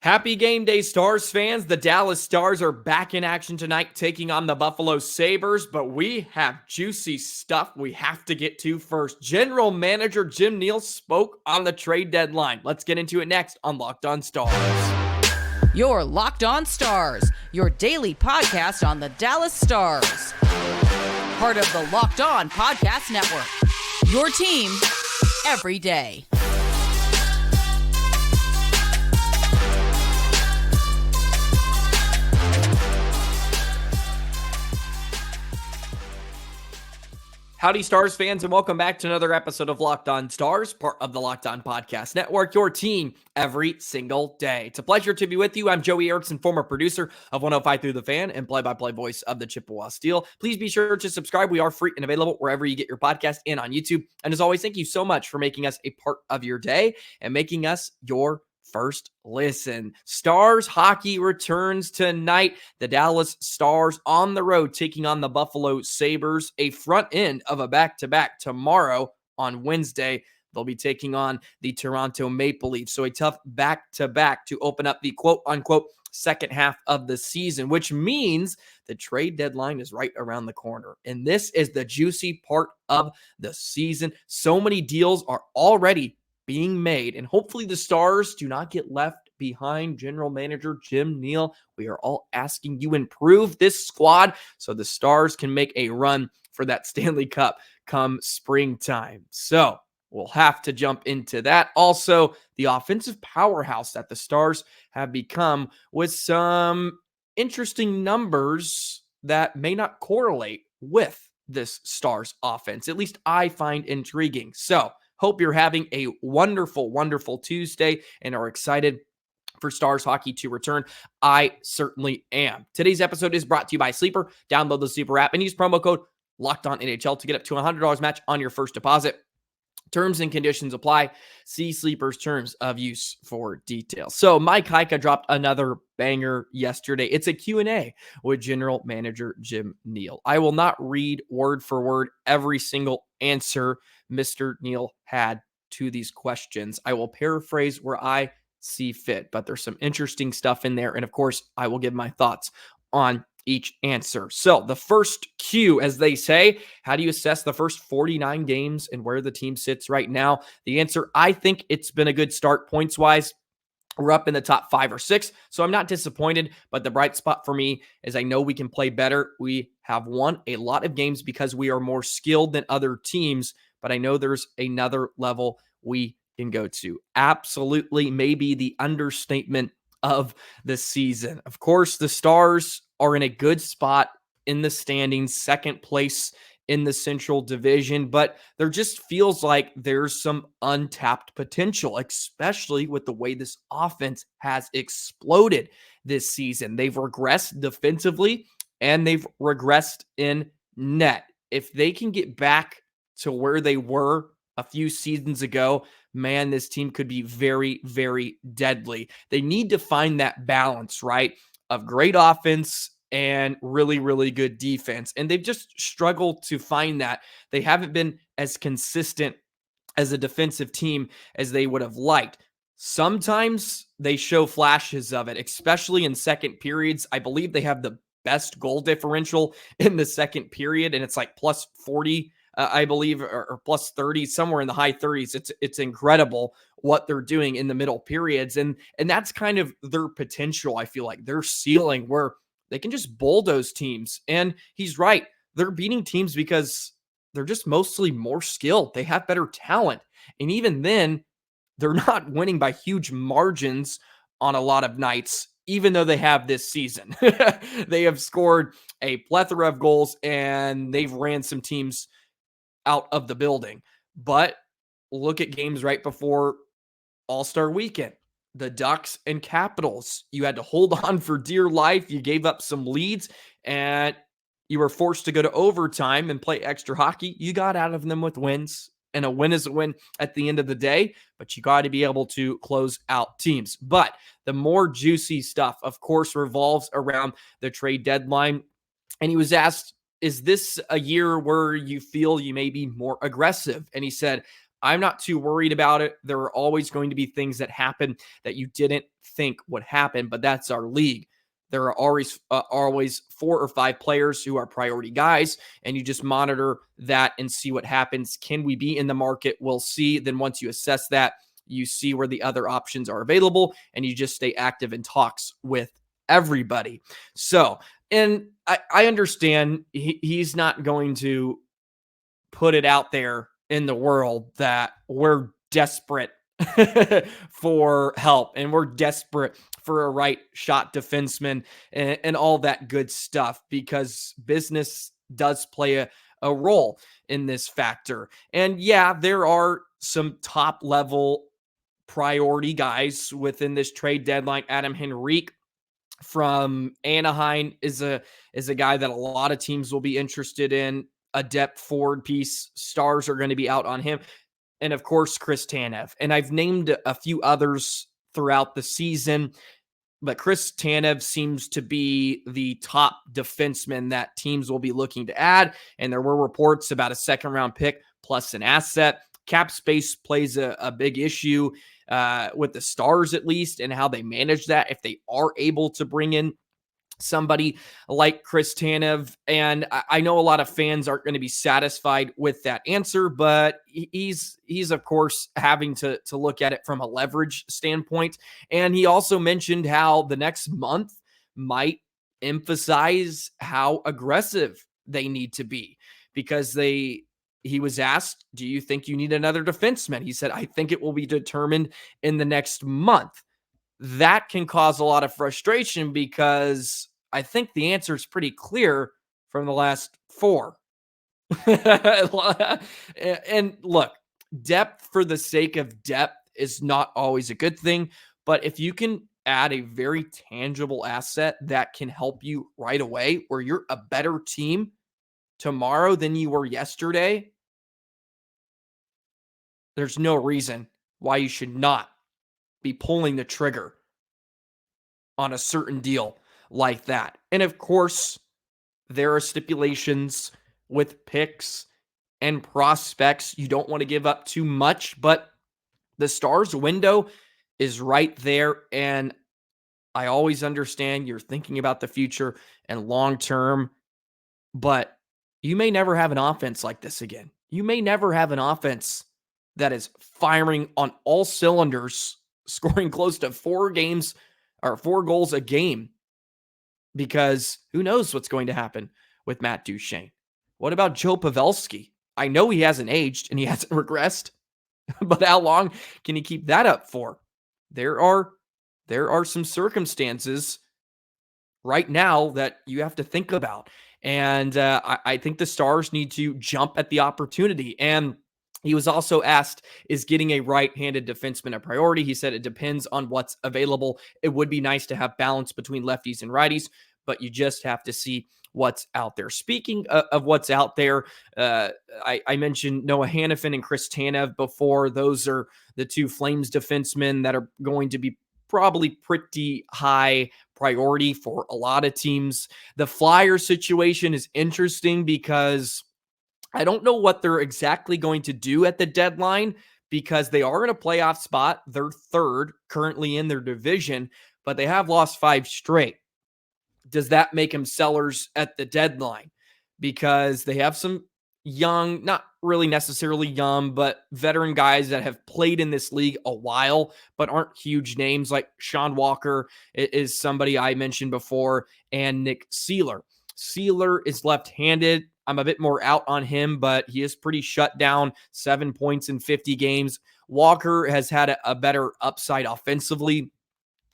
Happy game day, Stars fans. The Dallas Stars are back in action tonight, taking on the Buffalo Sabres, but we have juicy stuff we have to get to first. General Manager Jim Nill spoke on the trade deadline. Let's get into it next on Locked On Stars. Your Locked On Stars, your daily podcast on the Dallas Stars. Part of the Locked On Podcast Network. Your team every day. Howdy, Stars fans, and welcome back to another episode of Locked On Stars, part of the Locked On Podcast Network, your team every single day. It's a pleasure to be with you. I'm Joey Erickson, former producer of 105 Through the Fan and play-by-play voice of the Chippewa Steel. Please be sure to subscribe. We are free and available wherever you get your podcast and on YouTube. And as always, thank you so much for making us a part of your day and making us your first listen. Stars hockey returns tonight. The Dallas Stars on the road taking on the Buffalo Sabres, a front end of a back-to-back tomorrow on Wednesday. They'll be taking on the Toronto Maple Leafs. So a tough back-to-back to open up the quote-unquote second half of the season, which means the trade deadline is right around the corner. And this is the juicy part of the season. So many deals are already being made, and hopefully the Stars do not get left behind. General Manager Jim Nill, we are all asking you improve this squad so the Stars can make a run for that Stanley Cup come springtime. So we'll have to jump into that. Also, the offensive powerhouse that the Stars have become with some interesting numbers that may not correlate with this Stars offense. At least I find intriguing. So hope you're having a wonderful, wonderful Tuesday and are excited for Stars hockey to return. I certainly am. Today's episode is brought to you by Sleeper. Download the Sleeper app and use promo code LOCKEDONNHL to get up to $100 match on your first deposit. Terms and conditions apply. See Sleeper's terms of use for details. So Mike Heika dropped another banger yesterday. It's a Q&A with General Manager Jim Nill. I will not read word for word every single answer Mr. Nill had to these questions. I will paraphrase where I see fit, but there's some interesting stuff in there. And of course, I will give my thoughts on each answer. So the first Q, as they say, how do you assess the first 49 games and where the team sits right now? The answer, I think it's been a good start points-wise. We're up in the top 5 or 6, so I'm not disappointed, but the bright spot for me is I know we can play better. We have won a lot of games because we are more skilled than other teams, but I know there's another level we can go to. Absolutely, maybe the understatement of the season. Of course, the Stars are in a good spot in the standings, second place in the Central Division, but there just feels like there's some untapped potential, especially with the way this offense has exploded this season. They've regressed defensively and they've regressed in net. If they can get back to where they were a few seasons ago, man, this team could be very, very deadly. They need to find that balance, right, of great offense and really, really good defense. And they've just struggled to find that. They haven't been as consistent as a defensive team as they would have liked. Sometimes they show flashes of it, especially in second periods. I believe they have the best goal differential in the second period, and it's like plus 40, I believe, or plus 30, somewhere in the high 30s. It's incredible what they're doing in the middle periods. And that's kind of their potential, I feel like, their ceiling, where they can just bulldoze teams. And he's right. They're beating teams because they're just mostly more skilled. They have better talent. And even then, they're not winning by huge margins on a lot of nights, even though they have this season. They have scored a plethora of goals and they've ran some teams out of the building. But look at games right before All-Star Weekend. The Ducks and Capitals. You had to hold on for dear life. You gave up some leads and you were forced to go to overtime and play extra hockey. You got out of them with wins, and a win is a win at the end of the day, but you got to be able to close out teams. But the more juicy stuff, of course, revolves around the trade deadline. And he was asked, is this a year where you feel you may be more aggressive? And he said, I'm not too worried about it. There are always going to be things that happen that you didn't think would happen, but that's our league. There are always 4 or 5 players who are priority guys, and you just monitor that and see what happens. Can we be in the market? We'll see. Then once you assess that, you see where the other options are available, and you just stay active in talks with everybody. So, and I understand he's not going to put it out there in the world that we're desperate for help and we're desperate for a right shot defenseman and all that good stuff, because business does play a role in this factor. And yeah, there are some top level priority guys within this trade deadline. Adam Henrique from Anaheim is a guy that a lot of teams will be interested in. A depth forward piece. Stars are going to be out on him. And of course, Chris Tanev. And I've named a few others throughout the season, but Chris Tanev seems to be the top defenseman that teams will be looking to add. And there were reports about a second round pick plus an asset. Cap space plays a big issue with the Stars, at least, and how they manage that if they are able to bring in somebody like Chris Tanev. And I know a lot of fans aren't going to be satisfied with that answer, but he's of course having to look at it from a leverage standpoint. And he also mentioned how the next month might emphasize how aggressive they need to be, because he was asked, do you think you need another defenseman? He said, I think it will be determined in the next month. That can cause a lot of frustration, because I think the answer is pretty clear from the last 4. And look, depth for the sake of depth is not always a good thing, but if you can add a very tangible asset that can help you right away, where you're a better team tomorrow than you were yesterday, there's no reason why you should not be pulling the trigger on a certain deal like that. And of course, there are stipulations with picks and prospects. You don't want to give up too much, but the Stars window is right there. And I always understand you're thinking about the future and long term, but you may never have an offense like this again. You may never have an offense that is firing on all cylinders, scoring close to 4 goals a game, because who knows what's going to happen with Matt Duchene. What about Joe Pavelski? I know he hasn't aged and he hasn't regressed, but how long can he keep that up for? There are some circumstances right now that you have to think about. And I think the Stars need to jump at the opportunity. And he was also asked, is getting a right-handed defenseman a priority? He said it depends on what's available. It would be nice to have balance between lefties and righties, but you just have to see what's out there. Speaking of what's out there, I mentioned Noah Hannafin and Chris Tanev before. Those are the 2 Flames defensemen that are going to be probably pretty high priority for a lot of teams. The Flyers situation is interesting because I don't know what they're exactly going to do at the deadline, because they are in a playoff spot. They're 3rd currently in their division, but they have lost 5 straight. Does that make them sellers at the deadline? Because they have some young, not really necessarily young, but veteran guys that have played in this league a while, but aren't huge names, like Sean Walker is somebody I mentioned before, and Nick Seeler. Seeler is left-handed. I'm a bit more out on him, but he is pretty shut down, 7 points in 50 games. Walker has had a better upside offensively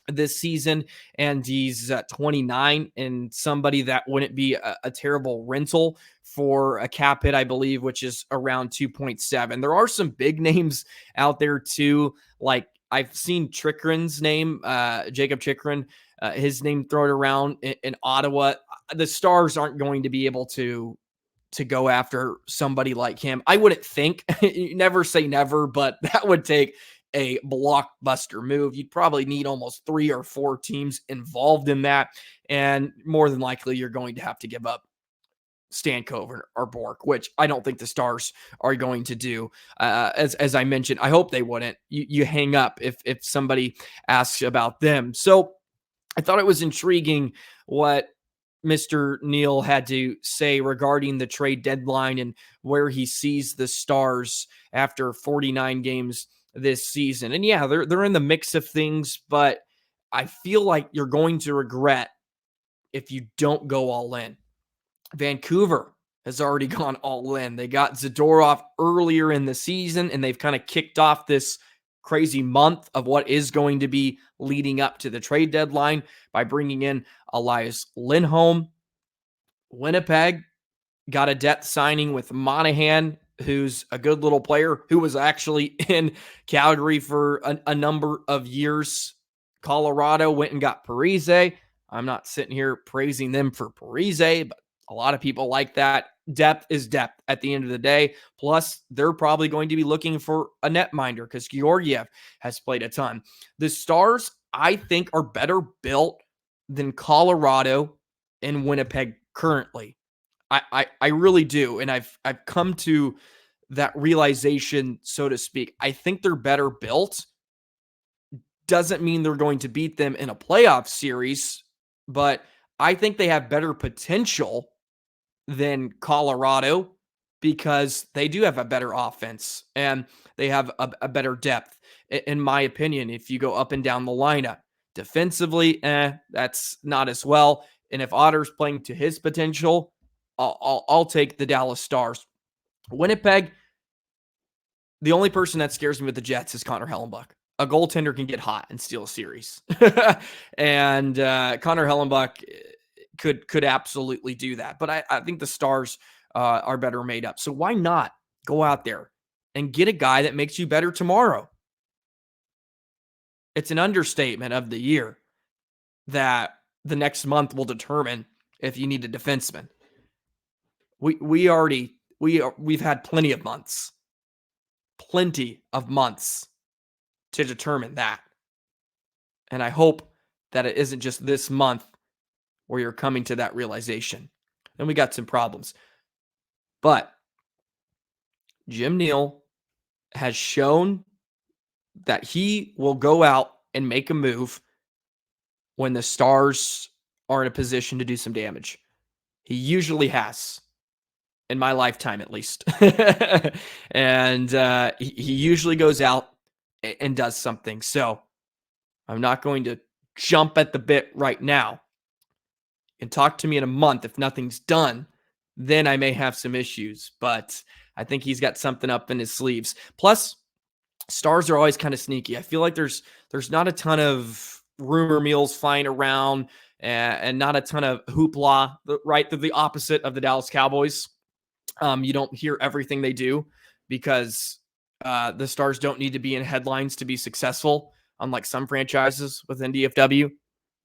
this season, and he's 29, and somebody that wouldn't be a terrible rental for a cap hit, I believe, which is around 2.7. There are some big names out there too, like I've seen Chychrun's name, Jacob Chychrun, his name thrown around in Ottawa. The Stars aren't going to be able to go after somebody like him. I wouldn't think. Never say never, but that would take a blockbuster move. You'd probably need almost 3 or 4 teams involved in that, and more than likely you're going to have to give up Stankoven or Bork, which I don't think the Stars are going to do. As I mentioned, I hope they wouldn't. You hang up if somebody asks about them. So I thought it was intriguing what Mr. Nill had to say regarding the trade deadline and where he sees the Stars after 49 games this season. And yeah, they're in the mix of things, but I feel like you're going to regret if you don't go all in. Vancouver has already gone all in. They got Zadorov earlier in the season, and they've kind of kicked off this crazy month of what is going to be leading up to the trade deadline by bringing in Elias Lindholm. Winnipeg got a depth signing with Monahan, who's a good little player who was actually in Calgary for a number of years. Colorado went and got Parise. I'm not sitting here praising them for Parise, but a lot of people like that. Depth is depth at the end of the day. Plus, they're probably going to be looking for a netminder because Georgiev has played a ton. The Stars, I think, are better built than Colorado and Winnipeg currently. I really do. And I've come to that realization, so to speak. I think they're better built. Doesn't mean they're going to beat them in a playoff series, but I think they have better potential than Colorado because they do have a better offense and they have a better depth. In my opinion, if you go up and down the lineup, defensively, that's not as well. And if Otter's playing to his potential, I'll take the Dallas Stars. Winnipeg, the only person that scares me with the Jets is Connor Hellenbuck. A goaltender can get hot and steal a series. And Connor Hellenbuck could absolutely do that. But I think the Stars are better made up. So why not go out there and get a guy that makes you better tomorrow? It's an understatement of the year that the next month will determine if you need a defenseman. We've had plenty of months to determine that. And I hope that it isn't just this month where you're coming to that realization. And we got some problems. But Jim Nill has shown that he will go out and make a move when the Stars are in a position to do some damage. He usually has, in my lifetime at least. And he usually goes out and does something. So I'm not going to jump at the bit right now. And talk to me in a month if nothing's done. Then I may have some issues. But I think he's got something up in his sleeves. Plus, Stars are always kind of sneaky. I feel like there's not a ton of rumor mills flying around and not a ton of hoopla, right? They're the opposite of the Dallas Cowboys. You don't hear everything they do because the Stars don't need to be in headlines to be successful, unlike some franchises within DFW.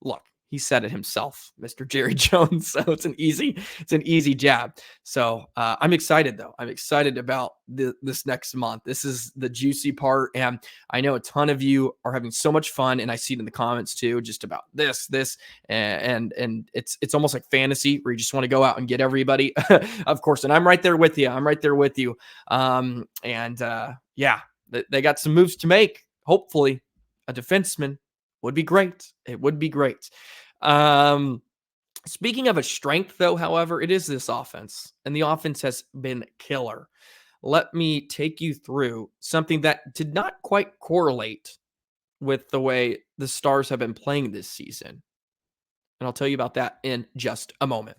Look, he said it himself, Mr. Jerry Jones. So it's an easy jab. So I'm excited though. I'm excited about this next month. This is the juicy part. And I know a ton of you are having so much fun. And I see it in the comments too, just about this, and it's almost like fantasy where you just want to go out and get everybody, of course. And I'm right there with you. Yeah, they got some moves to make. Hopefully a defenseman would be great. It would be great. Speaking of a strength, though, however, it is this offense, and the offense has been killer. Let me take you through something that did not quite correlate with the way the Stars have been playing this season. And I'll tell you about that in just a moment.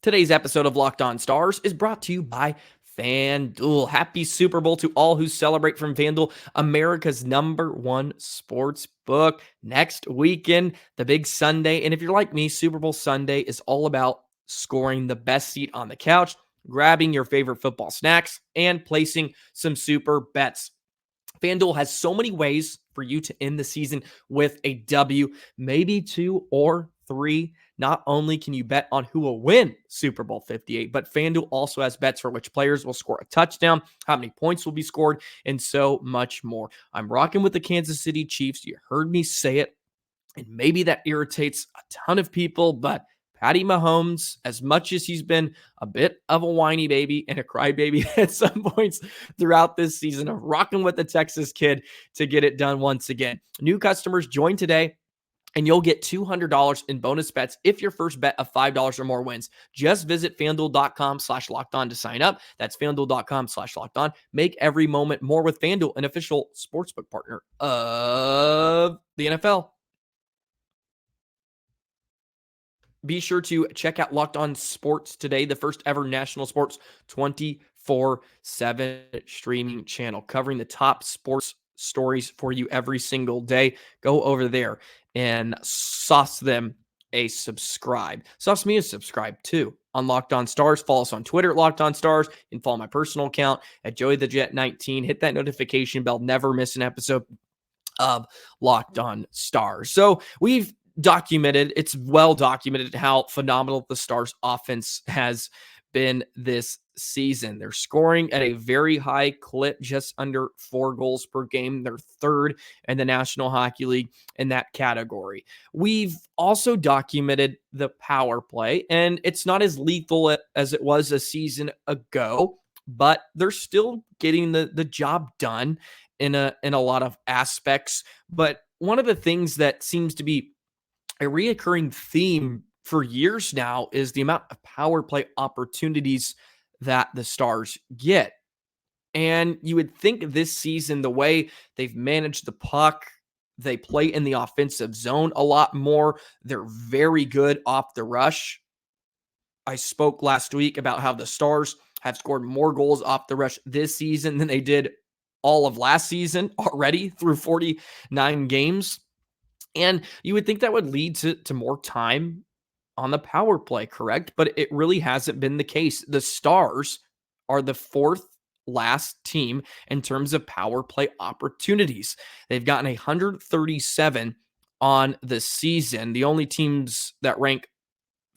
Today's episode of Locked On Stars is brought to you by FanDuel. Happy Super Bowl to all who celebrate from FanDuel, America's #1 sports book. Next weekend, the big Sunday. And if you're like me, Super Bowl Sunday is all about scoring the best seat on the couch, grabbing your favorite football snacks, and placing some super bets. FanDuel has so many ways for you to end the season with a W, maybe 2 or 3. Not only can you bet on who will win Super Bowl 58, but FanDuel also has bets for which players will score a touchdown, how many points will be scored, and so much more. I'm rocking with the Kansas City Chiefs. You heard me say it And maybe that irritates a ton of people, but Patty Mahomes, as much as he's been a bit of a whiny baby and a crybaby at some points throughout this season of rocking with the Texas kid to get it done once again. New customers join today, and you'll get $200 in bonus bets if your first bet of $5 or more wins. Just visit FanDuel.com/lockedon to sign up. That's FanDuel.com/lockedon. Make every moment more with FanDuel, an official sportsbook partner of the NFL. Be sure to check out Locked On Sports today, the first ever national sports 24/7 streaming channel covering the top sports stories for you every single day. Go over there and sauce them a subscribe. Sauce me a subscribe too on Locked On Stars. Follow us on Twitter at Locked On Stars. You can follow my personal account at JoeyTheJet19. Hit that notification bell. Never miss an episode of Locked On Stars. So we've documented, it's well documented how phenomenal the Stars offense has been this season. They're scoring at a very high clip, just under 4 goals per game. They're third in the National Hockey League in that category. We've also documented the power play, and it's not as lethal as it was a season ago, but they're still getting the job done in a lot of aspects. But one of the things that seems to be a reoccurring theme for years now is the amount of power play opportunities that the Stars get. And you would think this season, the way they've managed the puck, they play in the offensive zone a lot more. They're very good off the rush. I spoke last week about how the Stars have scored more goals off the rush this season than they did all of last season already through 49 games. And you would think that would lead to more time on the power play, correct? But it really hasn't been the case. The Stars are the 4th last team in terms of power play opportunities. They've gotten 137 on the season. The only teams that rank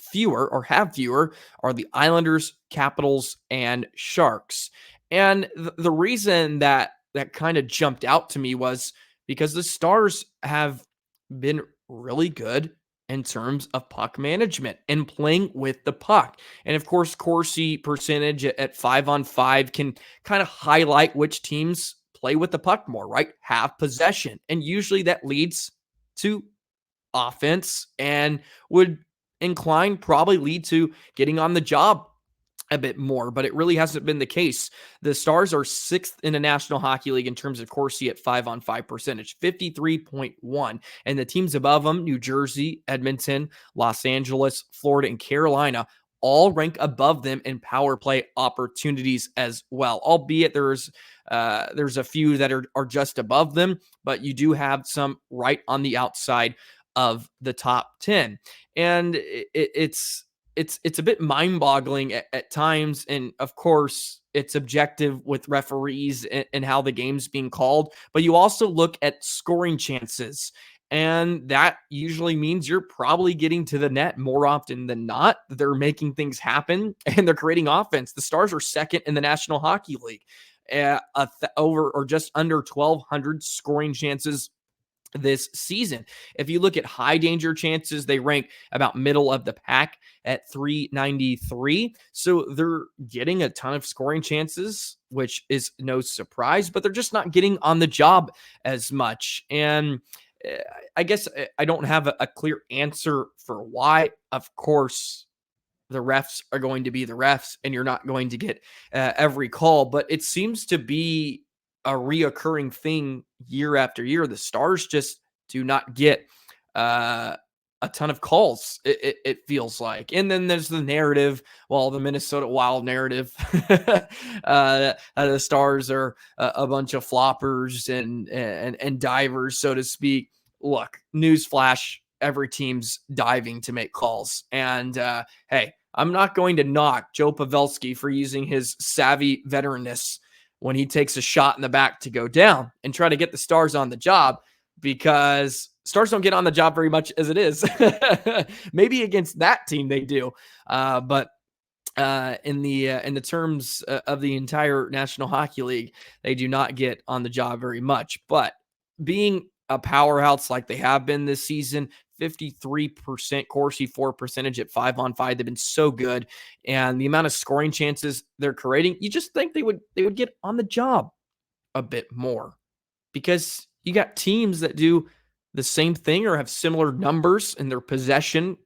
fewer or have fewer are the Islanders, Capitals, and Sharks. And the reason that kind of jumped out to me was because the Stars have been really good in terms of puck management and playing with the puck. And of course, Corsi percentage at 5-on-5 can kind of highlight which teams play with the puck more, right? Have possession. And usually that leads to offense and would probably lead to getting on the job a bit more, but it really hasn't been the case. The Stars are 6th in the National Hockey League in terms of Corsi at 5-on-5 percentage, 53.1. And the teams above them, New Jersey, Edmonton, Los Angeles, Florida, and Carolina, all rank above them in power play opportunities as well. Albeit there's a few that are just above them, but you do have some right on the outside of the top 10. And it's a bit mind-boggling at times, and of course, it's objective with referees and how the game's being called, but you also look at scoring chances, and that usually means you're probably getting to the net more often than not. They're making things happen, and they're creating offense. The Stars are 2nd in the National Hockey League, over or just under 1,200 scoring chances this season. If you look at high danger chances, they rank about middle of the pack at 393. So they're getting a ton of scoring chances, which is no surprise, but they're just not getting on the job as much. And I guess I don't have a clear answer for why. Of course, the refs are going to be the refs, and you're not going to get every call, but it seems to be a reoccurring thing year after year. The Stars just do not get a ton of calls, it feels like. And then there's the narrative, the Minnesota Wild narrative. The Stars are a bunch of floppers and divers, so to speak. Look, newsflash, every team's diving to make calls. And hey, I'm not going to knock Joe Pavelski for using his savvy veteranness when he takes a shot in the back to go down and try to get the Stars on the job, because Stars don't get on the job very much as it is. Maybe against that team they do, but in the terms of the entire National Hockey League, they do not get on the job very much. But being a powerhouse like they have been this season. 53% Corsi for percentage at 5-on-5. They've been so good. And the amount of scoring chances they're creating, you just think they would get on the job a bit more, because you got teams that do the same thing or have similar numbers in their possession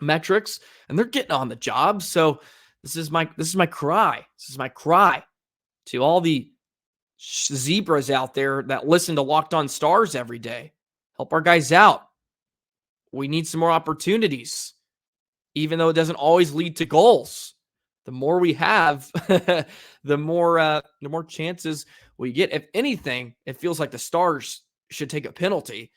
metrics, and they're getting on the job. So this is my cry. This is my cry to all the zebras out there that listen to Locked On Stars every day. Help our guys out. We need some more opportunities, even though it doesn't always lead to goals. The more we have, the more chances we get. If anything, it feels like the Stars should take a penalty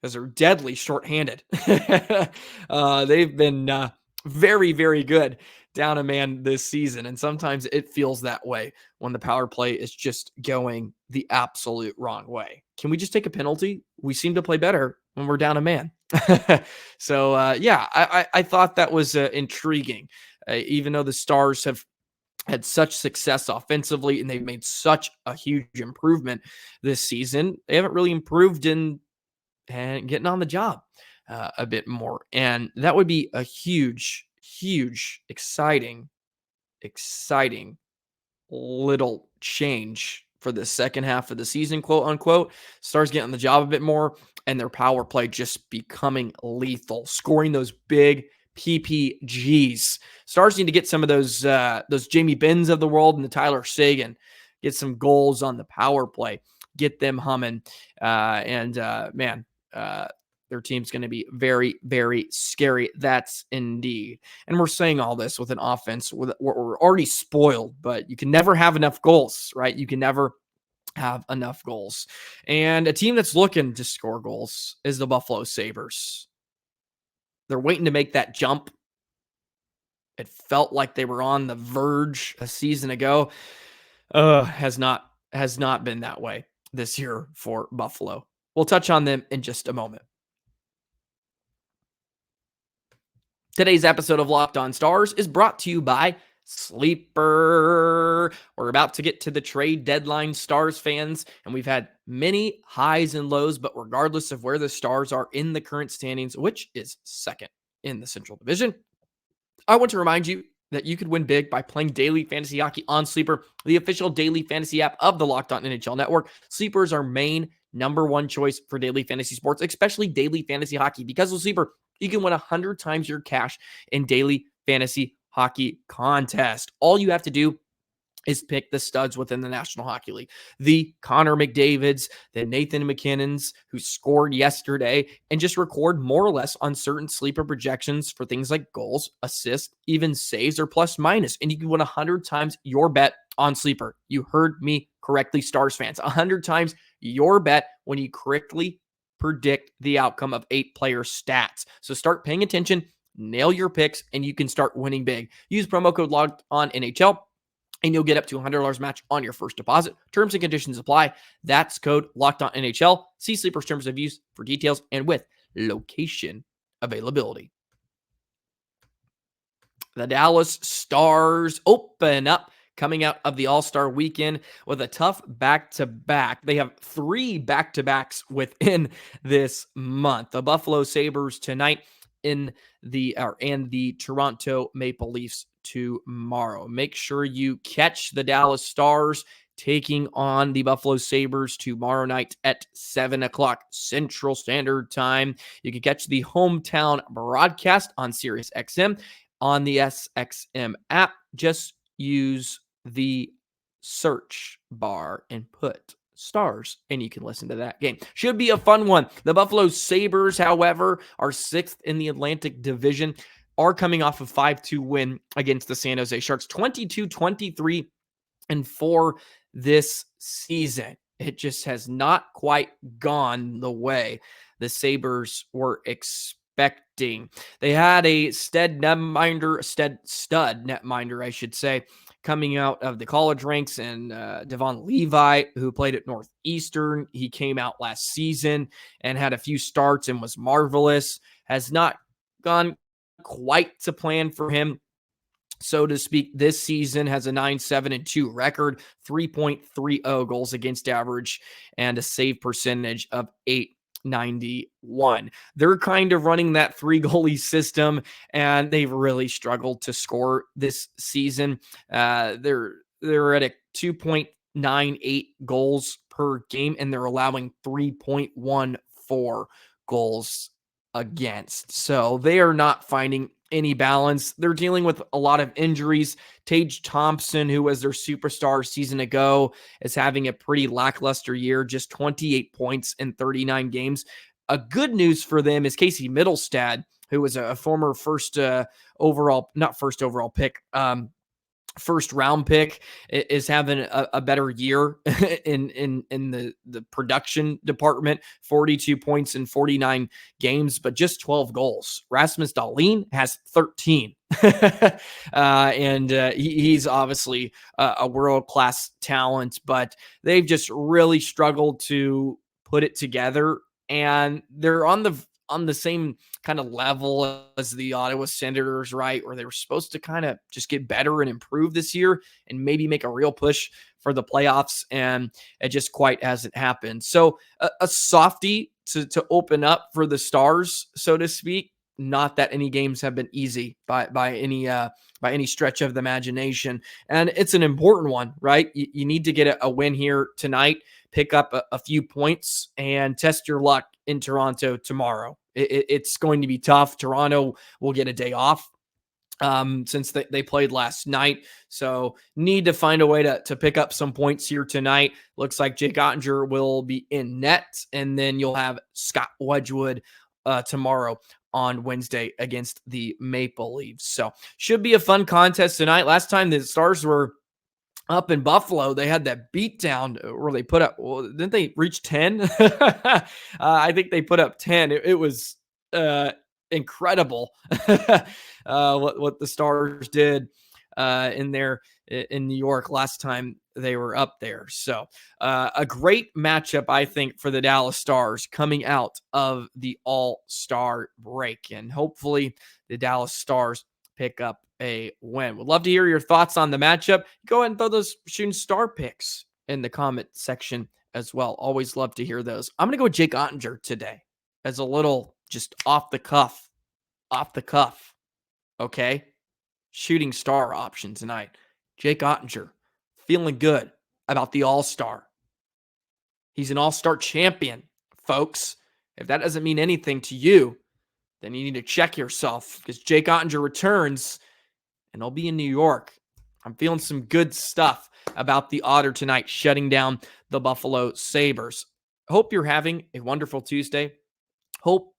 because they're deadly shorthanded. They've been very, very good down a man this season, and sometimes it feels that way when the power play is just going the absolute wrong way. Can we just take a penalty? We seem to play better when we're down a man. So, I thought that was intriguing. Even though the Stars have had such success offensively and they've made such a huge improvement this season, they haven't really improved in getting on the job a bit more. And that would be a huge, exciting little change for the second half of the season, quote unquote. Stars getting on the job a bit more and their power play just becoming lethal, scoring those big PPGs. Stars need to get some of those Jamie Benns of the world and the Tyler Seguin, get some goals on the power play, get them humming. Their team's going to be very, very scary. That's indeed. And we're saying all this with an offense we're already spoiled, but you can never have enough goals, right? You can never have enough goals. And a team that's looking to score goals is the Buffalo Sabres. They're waiting to make that jump. It felt like they were on the verge a season ago. Has not been that way this year for Buffalo. We'll touch on them in just a moment. Today's episode of Locked On Stars is brought to you by Sleeper. We're about to get to the trade deadline, Stars fans, and we've had many highs and lows, but regardless of where the Stars are in the current standings, which is second in the Central Division, I want to remind you that you could win big by playing daily fantasy hockey on Sleeper, the official daily fantasy app of the Locked On NHL Network. Sleeper is our main number one choice for daily fantasy sports, especially daily fantasy hockey. Because with Sleeper, you can win 100 times your cash in daily fantasy hockey contest. All you have to do is pick the studs within the National Hockey League. The Connor McDavids, the Nathan McKinnons, who scored yesterday, and just record more or less on certain sleeper projections for things like goals, assists, even saves, or plus minus. And you can win 100 times your bet on Sleeper. You heard me correctly, Stars fans. 100 times your bet when you correctly predict the outcome of 8-player stats. So start paying attention, nail your picks, and you can start winning big. Use promo code LOCKEDONNHL, and you'll get up to $100 match on your first deposit. Terms and conditions apply. That's code LOCKEDONNHL. See Sleeper's terms of use for details and with location availability. The Dallas Stars open up coming out of the All-Star weekend with a tough back-to-back. They have 3 back-to-backs within this month. The Buffalo Sabres tonight and the Toronto Maple Leafs tomorrow. Make sure you catch the Dallas Stars taking on the Buffalo Sabres tomorrow night at 7 o'clock Central Standard Time. You can catch the hometown broadcast on SiriusXM on the SXM app. Just use the search bar and put Stars, and you can listen to that game. Should be a fun one. The Buffalo Sabres, however, are 6th in the Atlantic Division, are coming off a 5-2 win against the San Jose Sharks, 22-23-4 this season. It just has not quite gone the way the Sabres were expecting. They had a stud netminder, I should say, coming out of the college ranks, and Devon Levi, who played at Northeastern. He came out last season and had a few starts and was marvelous. Has not gone quite to plan for him, so to speak, this season. Has a 9-7-2 record, 3.30 goals against average, and a save percentage of 91. They're kind of running that 3-goalie system, and they've really struggled to score this season. They're at a 2.98 goals per game, and they're allowing 3.14 goals against. So they are not finding any balance. They're dealing with a lot of injuries. Tage Thompson, who was their superstar a season ago, is having a pretty lackluster year, just 28 points in 39 games. A good news for them is Casey Middlestadt, who was a former first round pick, is having a better year in the production department. 42 points in 49 games, but just 12 goals. Rasmus Dahlin has 13. And he's obviously a world-class talent, but they've just really struggled to put it together, and they're on the same kind of level as the Ottawa Senators, right? Where they were supposed to kind of just get better and improve this year and maybe make a real push for the playoffs. And it just quite hasn't happened. So a softie to open up for the Stars, so to speak. Not that any games have been easy by any stretch of the imagination. And it's an important one, right? You need to get a win here tonight, pick up a few points, and test your luck in Toronto tomorrow. It's going to be tough. Toronto will get a day off since they played last night. So need to find a way to pick up some points here tonight. Looks like Jake Ottinger will be in net, and then you'll have Scott Wedgwood tomorrow on Wednesday against the Maple Leafs. So should be a fun contest tonight. Last time the Stars were up in Buffalo, they had that beatdown where they put up, didn't they reach 10? I think they put up 10. It was incredible what the Stars did in New York last time they were up there. So a great matchup, I think, for the Dallas Stars coming out of the All-Star break. And hopefully the Dallas Stars pick up a win. Would love to hear your thoughts on the matchup. Go ahead and throw those shooting star picks in the comment section as well. Always love to hear those. I'm going to go with Jake Ottinger today as a little just off the cuff. Okay. Shooting star option tonight. Jake Ottinger, feeling good about the All-Star. He's an All-Star champion, folks. If that doesn't mean anything to you, then you need to check yourself, because Jake Ottinger returns and I'll be in New York. I'm feeling some good stuff about the Otter tonight, shutting down the Buffalo Sabres. Hope you're having a wonderful Tuesday. Hope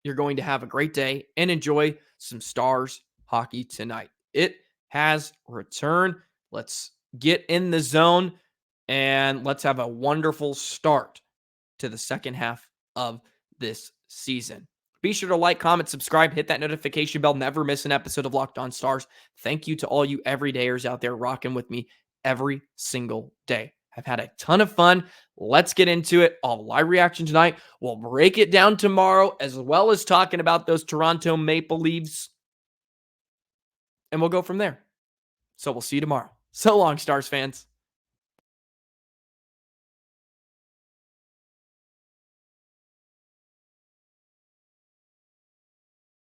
you're going to have a great day and enjoy some Stars hockey tonight. It has returned. Let's get in the zone and let's have a wonderful start to the second half of this season. Be sure to like, comment, subscribe, hit that notification bell. Never miss an episode of Locked On Stars. Thank you to all you everydayers out there rocking with me every single day. I've had a ton of fun. Let's get into it. I'll have live reaction tonight. We'll break it down tomorrow, as well as talking about those Toronto Maple Leafs. And we'll go from there. So we'll see you tomorrow. So long, Stars fans.